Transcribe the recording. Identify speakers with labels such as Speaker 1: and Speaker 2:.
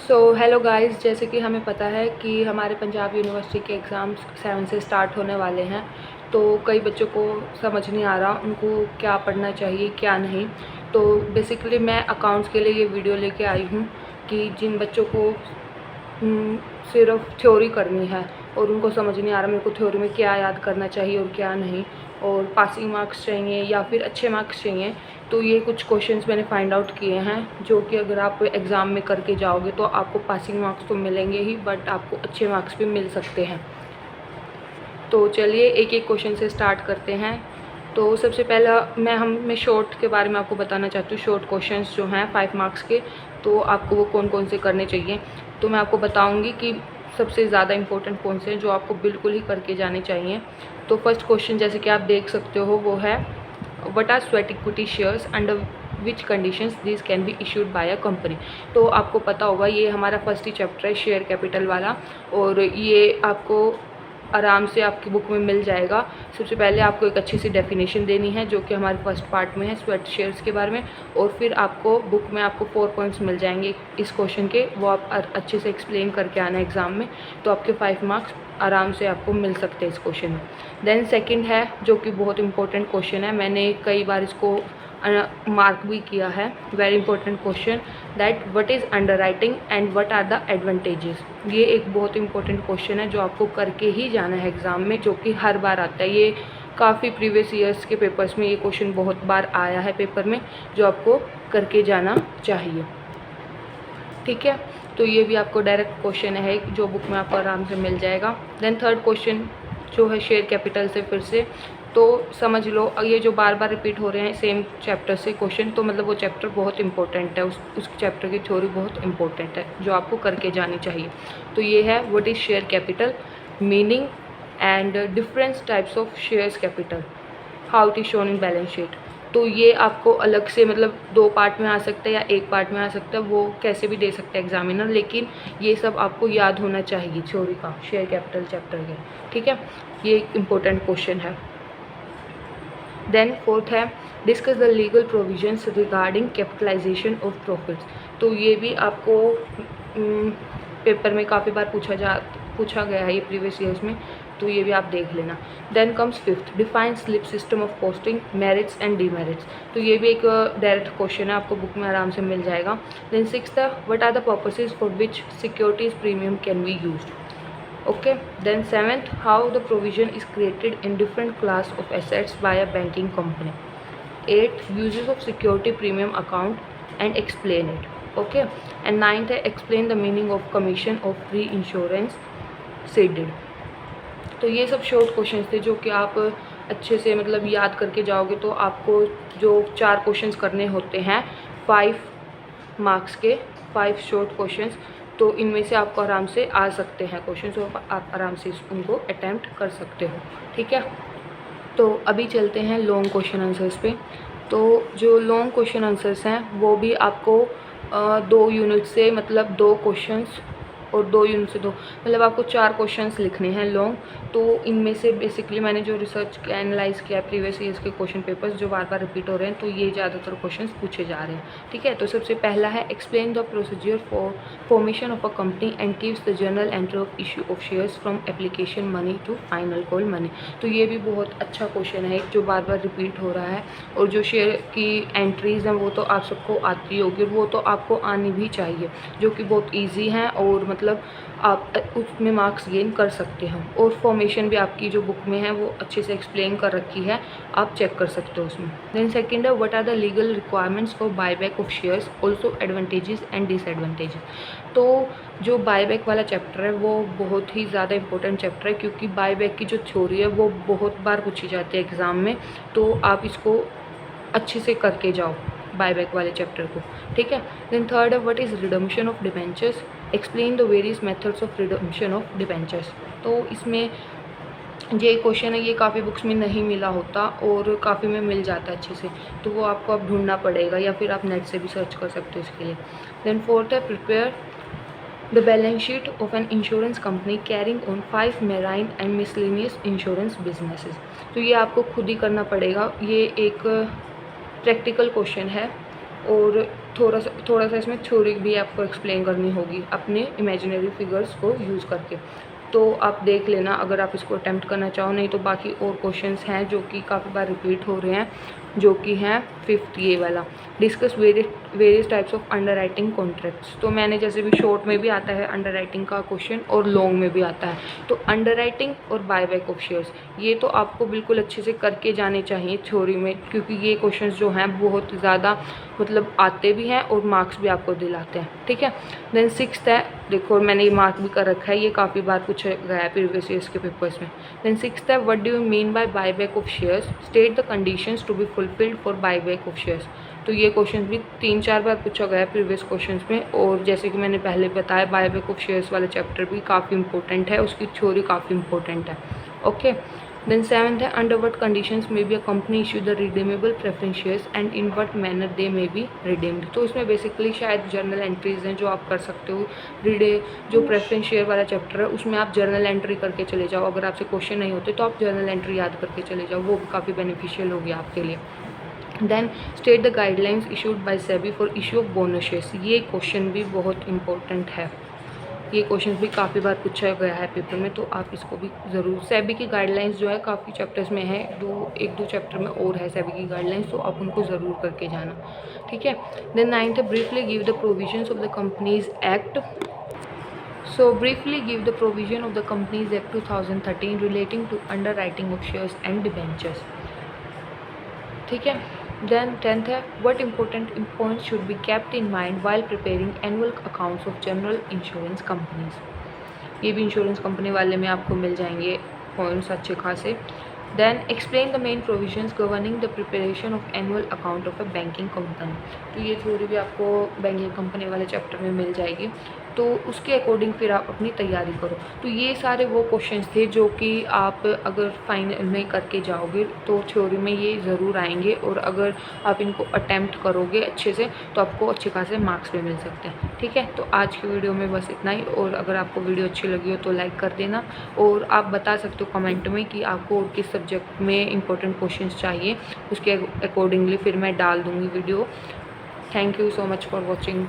Speaker 1: Hello guys, जैसे कि हमें पता है कि हमारे पंजाब यूनिवर्सिटी के एग्ज़ाम्स 7 से स्टार्ट होने वाले हैं। तो कई बच्चों को समझ नहीं आ रहा उनको क्या पढ़ना चाहिए क्या नहीं। तो बेसिकली मैं अकाउंट्स के लिए ये वीडियो लेके आई हूँ कि जिन बच्चों को सिर्फ थ्योरी करनी है और उनको समझ नहीं आ रहा मेरे को थ्योरी में क्या याद करना चाहिए और क्या नहीं, और पासिंग मार्क्स चाहिए या फिर अच्छे मार्क्स चाहिए, तो ये कुछ क्वेश्चंस मैंने फाइंड आउट किए हैं जो कि अगर आप एग्ज़ाम में करके जाओगे तो आपको पासिंग मार्क्स तो मिलेंगे ही, बट आपको अच्छे मार्क्स भी मिल सकते हैं। तो चलिए एक एक क्वेश्चन से स्टार्ट करते हैं। तो सबसे पहला मैं शॉर्ट के बारे में आपको बताना चाहती हूँ। शॉर्ट क्वेश्चंस जो हैं 5 मार्क्स के, तो आपको वो कौन कौन से करने चाहिए। तो मैं आपको बताऊँगी कि सबसे ज़्यादा इंपॉर्टेंट कौन से हैं जो आपको बिल्कुल ही करके जाने चाहिए। तो फर्स्ट क्वेश्चन जैसे कि आप देख सकते हो वो है, what are sweat equity shares under which conditions this can be issued by a company. तो आपको पता होगा ये हमारा फर्स्ट ही चैप्टर है शेयर कैपिटल वाला, और ये आपको आराम से आपकी बुक में मिल जाएगा। सबसे पहले आपको एक अच्छी सी डेफिनेशन देनी है जो कि हमारे फर्स्ट पार्ट में है स्वेट शेयर्स के बारे में, और फिर आपको बुक में आपको 4 पॉइंट्स मिल जाएंगे इस क्वेश्चन के, वो आप अच्छे से एक्सप्लेन करके आना एग्ज़ाम में, तो आपके 5 मार्क्स आराम से आपको मिल सकते हैं इस क्वेश्चन में। देन सेकंड है जो कि बहुत इंपॉर्टेंट क्वेश्चन है, मैंने कई बार इसको मार्क भी किया है। Very important question, that what is underwriting and what are the advantages. ये एक बहुत इंपॉर्टेंट क्वेश्चन है जो आपको करके ही जाना है एग्ज़ाम में, जो कि हर बार आता है। ये काफ़ी प्रीवियस ईयर्स के पेपर्स में ये क्वेश्चन बहुत बार आया है पेपर में, जो आपको करके जाना चाहिए। ठीक है, तो ये भी आपको डायरेक्ट क्वेश्चन है जो बुक में आपको आराम से मिल जाएगा। देन थर्ड क्वेश्चन जो है शेयर कैपिटल से फिर से, तो समझ लो ये जो बार बार रिपीट हो रहे हैं सेम चैप्टर से क्वेश्चन, तो मतलब वो चैप्टर बहुत इंपॉर्टेंट है, उस चैप्टर की थ्योरी बहुत इंपॉर्टेंट है जो आपको करके जानी चाहिए। तो ये है what is share capital, meaning and different types of shares capital, how it is shown in balance sheet. तो ये आपको अलग से मतलब 2 पार्ट में आ सकता है या 1 पार्ट में आ सकता है, वो कैसे भी दे सकता है एग्जामिनर, लेकिन ये सब आपको याद होना चाहिए थ्योरी का शेयर कैपिटल चैप्टर के। ठीक है, ये एक इम्पोर्टेंट क्वेश्चन है। देन फोर्थ है, discuss the legal provisions regarding capitalisation of profits. तो ये भी आपको पेपर में काफ़ी बार पूछा गया है ये प्रीवियस ईयर्स में, तो ये भी आप देख लेना। Then comes fifth, define slip system of posting, merits and demerits. तो ये भी एक डायरेक्ट क्वेश्चन है, आपको बुक में आराम से मिल जाएगा। Then sixth, what are the purposes for which securities premium can be used. Okay, then seventh, how the provision is created in different class of assets by a banking company. 8, uses of security premium account and explain it. Okay, and ninth है explain the meaning of commission of reinsurance ceded. तो ये सब short questions थे जो कि आप अच्छे से मतलब याद करके जाओगे तो आपको जो 4 क्वेश्चंस करने होते हैं 5 मार्क्स के, 5 शॉर्ट क्वेश्चंस, तो इनमें से आपको आराम से आ सकते हैं क्वेश्चन, तो आप आराम से उनको अटैम्प्ट कर सकते हो। ठीक है, तो अभी चलते हैं लॉन्ग क्वेश्चन आंसर्स पे। तो जो लॉन्ग क्वेश्चन आंसर्स हैं वो भी आपको 2 यूनिट से मतलब 2 क्वेश्चंस और 2 यूनिट से 2 मतलब आपको 4 क्वेश्चंस लिखने हैं लॉन्ग। तो इनमें से बेसिकली मैंने जो रिसर्च एनालाइज किया प्रीवियस ईयर्स के क्वेश्चन पेपर्स जो बार बार रिपीट हो रहे हैं, तो ये ज़्यादातर क्वेश्चंस पूछे जा रहे हैं। ठीक है, तो सबसे पहला है explain the procedure for formation of a company and gives the journal entry of issue of shares from application money to final call money. तो ये भी बहुत अच्छा क्वेश्चन है जो बार बार रिपीट हो रहा है, और जो शेयर की एंट्रीज़ हैं वो तो आप सबको आती होगी, वो तो आपको आनी भी चाहिए, जो कि बहुत ईजी हैं और मतलब आप उसमें मार्क्स गेन कर सकते हो। और फॉर्मेशन भी आपकी जो बुक में है वो अच्छे से एक्सप्लेन कर रखी है, आप चेक कर सकते हो उसमें। देन सेकंड है what are the legal requirements for buyback of shares, also advantages and disadvantages. तो जो बायबैक वाला चैप्टर है वो बहुत ही ज़्यादा इंपॉर्टेंट चैप्टर है, क्योंकि बायबैक की जो थ्योरी है वो बहुत बार पूछी जाती है एग्ज़ाम में, तो आप इसको अच्छे से करके जाओ बायबैक वाले चैप्टर को। ठीक है, देन थर्ड है what is redemption of debentures, explain the various methods of redemption of debentures. तो इसमें ये क्वेश्चन है, ये काफ़ी बुक्स में नहीं मिला होता और काफ़ी में मिल जाता है अच्छे से, तो वो आपको अब ढूंढना पड़ेगा या फिर आप नेट से भी सर्च कर सकते हो इसके लिए। देन फोर्थ है prepare the balance sheet of an insurance company carrying on 5 marine and miscellaneous insurance businesses. तो ये आपको खुद ही करना पड़ेगा, ये एक प्रैक्टिकल क्वेश्चन है और थोड़ा सा इसमें थ्योरी भी आपको एक्सप्लेन करनी होगी अपने इमेजिनरी फिगर्स को यूज़ करके। तो आप देख लेना अगर आप इसको अटैम्प्ट करना चाहो, नहीं तो बाकी और क्वेश्चंस हैं जो कि काफ़ी बार रिपीट हो रहे हैं, जो कि हैं 5th ये वाला, discuss various types of under writing contracts. तो मैंने जैसे भी शॉर्ट में भी आता है अंडर राइटिंग का क्वेश्चन और लॉन्ग में भी आता है। तो अंडर राइटिंग और बायबैक ऑफ शेयर्स ये तो आपको बिल्कुल अच्छे से करके जाने चाहिए थ्योरी में, क्योंकि ये क्वेश्चन जो हैं बहुत ज़्यादा मतलब आते भी हैं और मार्क्स भी आपको दिलाते हैं। ठीक है, देन 6th है, देखो मैंने ये मार्क भी कर रखा है, ये काफ़ी बार पूछा गया है प्रीवियस ईयर्स के पेपर्स में। देन 6th है, what do you mean by buyback of shares, state the conditions to be fulfilled for buyback of shares. तो ये क्वेश्चन भी 3-4 बार पूछा गया है प्रीवियस क्वेश्चन में, और जैसे कि मैंने पहले बताया बायबैक ऑफ शेयर्स वाला चैप्टर भी काफ़ी इंपॉर्टेंट है, उसकी थ्योरी काफ़ी इंपॉर्टेंट है। ओके, देन 7th है, अंडर वट कंडीशंस में be a company issue the redeemable preference shares and in what manner they may be redeemed. तो इसमें बेसिकली शायद जर्नल एंट्रीज हैं जो आप कर सकते हो। जो प्रेफरेंस शेयर वाला चैप्टर है उसमें आप जर्नल एंट्री करके चले जाओ, अगर आपसे क्वेश्चन नहीं होते तो आप जर्नल एंट्री याद करके चले जाओ, वो भी काफ़ी बेनिफिशियल होगी आपके लिए। Then state the guidelines issued by SEBI for issue of bonus shares, ये क्वेश्चन भी बहुत इंपॉर्टेंट है, ये क्वेश्चन भी काफ़ी बार पूछा गया है पेपर में, तो आप इसको भी ज़रूर, सेबी की गाइडलाइंस जो है काफ़ी चैप्टर्स में है, 1-2 चैप्टर में और है सेबी की गाइडलाइंस, तो आप उनको ज़रूर करके जाना। ठीक है, देन 9th है, briefly give the provisions of the companies act. So briefly give the provision of the Companies Act 2013 relating to underwriting of shares and debentures. ठीक है, देन 10th है, what important points should be kept in mind while preparing annual accounts of general insurance companies। ये भी insurance company वाले में आपको मिल जाएंगे points अच्छे खासे। Then explain the main provisions governing the preparation of annual account of a banking company. तो ये थ्योरी भी आपको बैंकिंग कंपनी वाले चैप्टर में मिल जाएगी, तो उसके अकॉर्डिंग फिर आप अपनी तैयारी करो। तो ये सारे वो क्वेश्चंस थे जो कि आप अगर फाइनल में करके जाओगे तो थ्योरी में ये ज़रूर आएंगे, और अगर आप इनको अटैम्प्ट करोगे अच्छे से तो आपको अच्छे खासे मार्क्स भी मिल सकते हैं। ठीक है, तो आज की वीडियो में बस इतना ही, और अगर आपको वीडियो अच्छी लगी हो तो लाइक कर देना, और आप बता सकते हो कमेंट में कि आपको और किस सब्जेक्ट में इंपॉर्टेंट क्वेश्चंस चाहिए, उसके अकॉर्डिंगली फिर मैं डाल दूँगी video. Thank you so much for watching.